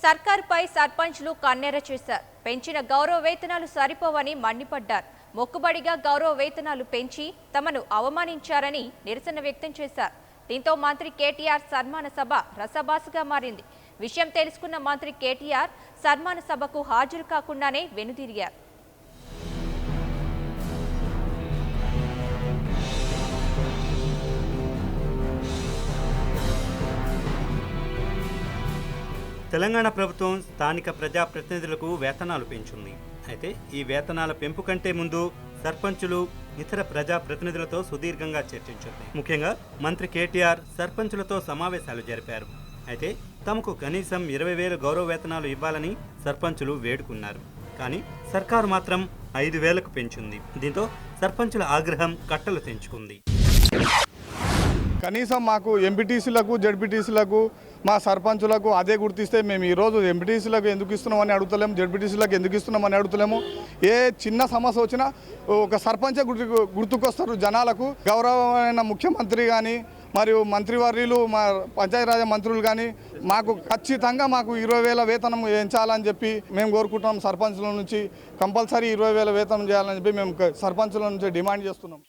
సర్కారుపై సర్పంచ్లు కన్నెర చేశారు. పెంచిన గౌరవ వేతనాలు సరిపోవని మండిపడ్డారు. మొక్కుబడిగా గౌరవ వేతనాలు పెంచి తమను అవమానించారని నిరసన వ్యక్తం చేశారు. దీంతో మంత్రి కేటీఆర్ సన్మాన సభ రసబాసుగా మారింది. విషయం తెలుసుకున్న మంత్రి కేటీఆర్ సన్మాన సభకు హాజరు కాకుండానే వెనుదిరిగారు. తెలంగాణ ప్రభుత్వం స్థానిక ప్రజాప్రతినిధులకు వేతనాలు పెంచింది. అయితే ఈ వేతనాల పెంపు కంటే ముందు సర్పంచులు ఇతర ప్రజాప్రతినిధులతో సుదీర్ఘంగా చర్చించింది. ముఖ్యంగా మంత్రి కేటీఆర్ సర్పంచులతో సమావేశాలు జరిపారు. అయితే తమకు కనీసం 20,000 గౌరవ వేతనాలు ఇవ్వాలని సర్పంచులు వేడుకున్నారు. కానీ సర్కారు మాత్రం 5,000కు పెంచింది. దీంతో సర్పంచుల ఆగ్రహం కట్టలు తెంచుకుంది. కనీసం మాకు ఎంపీటీసీలకు జడ్పీటీసీలకు మా సర్పంచులకు అదే గుర్తిస్తే మేము ఈరోజు ఎంపీటీసీలకు ఎందుకు ఇస్తున్నామని అడుగుతలేము, జడ్పీటీసీలకు ఎందుకు ఇస్తున్నామని అడుగుతలేము. ఏ చిన్న సమస్య వచ్చినా ఒక సర్పంచే గుర్తుకొస్తారు జనాలకు. గౌరవమైన ముఖ్యమంత్రి కానీ మరియు మంత్రివర్యులు మా పంచాయతీరాజ్ మంత్రులు కానీ మాకు ఖచ్చితంగా మాకు 20,000 వేతనం పెంచాలని చెప్పి మేము కోరుకుంటున్నాం. సర్పంచుల నుంచి కంపల్సరీ 20,000 వేతనం చేయాలని చెప్పి మేము సర్పంచుల నుంచి డిమాండ్ చేస్తున్నాం.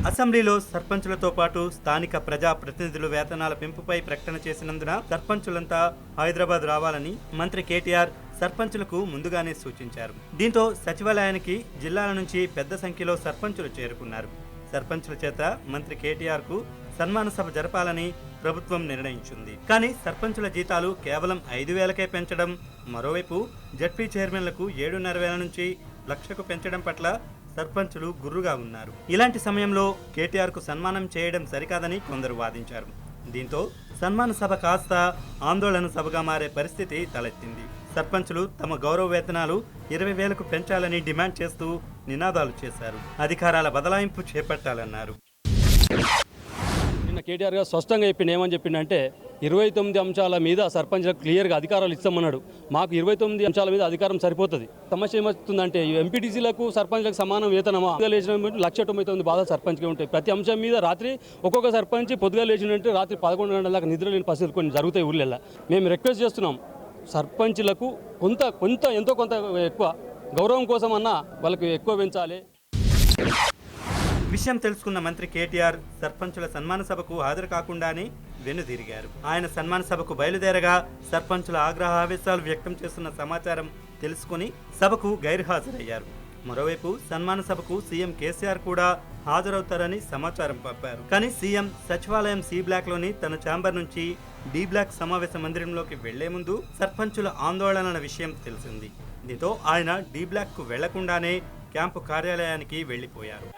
అసెంబ్లీలో సర్పంచులతో పాటు స్థానిక ప్రజాప్రతినిధులు వేతనాల పెంపుపై ప్రకటన చేసినందున సర్పంచులంతా హైదరాబాద్ రావాలని మంత్రి కేటీఆర్ సర్పంచులకు ముందుగానే సూచించారు. దీంతో సచివాలయానికి జిల్లాల నుంచి పెద్ద సంఖ్యలో సర్పంచులు చేరుకున్నారు. సర్పంచుల చేత మంత్రి కేటీఆర్ కు సన్మాన సభ జరపాలని ప్రభుత్వం నిర్ణయించింది. కానీ సర్పంచుల జీతాలు కేవలం 5,000కే పెంచడం, మరోవైపు జడ్పీ చైర్మన్లకు 7,500 నుంచి 1,00,000కు పెంచడం పట్ల సర్పంచులు గుర్రుగా ఉన్నారు. ఇలాంటి సమయంలో కేటీఆర్ కు సన్మానం చేయడం సరికాదని కొందరు వాదించారు. దీంతో సన్మాన సభ కాస్త ఆందోళన సభగా మారే పరిస్థితి తలెత్తింది. సర్పంచులు తమ గౌరవ వేతనాలు 20,000కు పెంచాలని డిమాండ్ చేస్తూ నినాదాలు చేశారు. అధికారాల బదలాయింపు చేపట్టాలన్నారు. నిన్న కేటీఆర్ గారు స్పష్టంగా ఏమని చెప్పిందంటే 29 అంశాల మీద సర్పంచ్లకు క్లియర్గా అధికారాలు ఇస్తామన్నాడు. మాకు 29 అంశాల మీద అధికారం సరిపోతుంది. సమస్య ఏమవుతుందంటే ఎంపీటీసీలకు సర్పంచ్లకు సమానం వేతనమా? లేచిన 1,99 బాధ సర్పంచ్కి ఉంటాయి. ప్రతి అంశం మీద రాత్రి ఒక్కొక్క సర్పంచ్ పొద్దుగా లేచినంటే రాత్రి 11 గంటల దాకా నిద్ర లేని పరిస్థితులు కొన్ని జరుగుతాయి ఊళ్ళల్లో. మేము రిక్వెస్ట్ చేస్తున్నాం, సర్పంచ్లకు ఎంతో కొంత ఎక్కువ గౌరవం కోసం అన్నా వాళ్ళకి ఎక్కువ పెంచాలి. విషయం తెలుసుకున్న మంత్రి కేటీఆర్ సర్పంచుల సన్మాన సభకు హాజరు కాకుండానే వెనుదిరిగారు. ఆయన సన్మాన సభకు బయలుదేరగా సర్పంచుల ఆగ్రహావేశాలు వ్యక్తం చేస్తున్న సమాచారం తెలుసుకుని సభకు గైర్హాజరయ్యారు. మరోవైపు సన్మాన సభకు సీఎం కేసీఆర్ కూడా హాజరవుతారని సమాచారం పంపారు. కానీ సీఎం సచివాలయం సి బ్లాక్ లోని తన ఛాంబర్ నుంచి డి బ్లాక్ సమావేశ మందిరంలోకి వెళ్లే ముందు సర్పంచుల ఆందోళనల విషయం తెలిసింది. దీంతో ఆయన డి బ్లాక్ కు వెళ్లకుండానే క్యాంపు కార్యాలయానికి వెళ్లిపోయారు.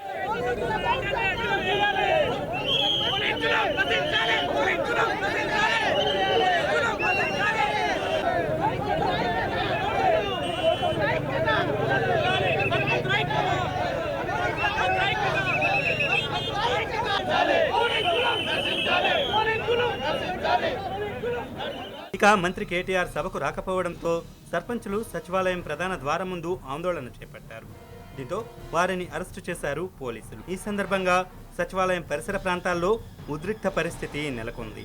ఇక మంత్రి కేటీఆర్ సభకు రాకపోవడంతో సర్పంచులు సచివాలయం ప్రధాన ద్వారం ముందు ఆందోళన చేపట్టారు. దీంతో వారిని అరెస్టు చేశారు పోలీసులు. ఈ సందర్భంగా సచివాలయం పరిసర ప్రాంతాల్లో ఉద్రిక్త పరిస్థితి నెలకొంది.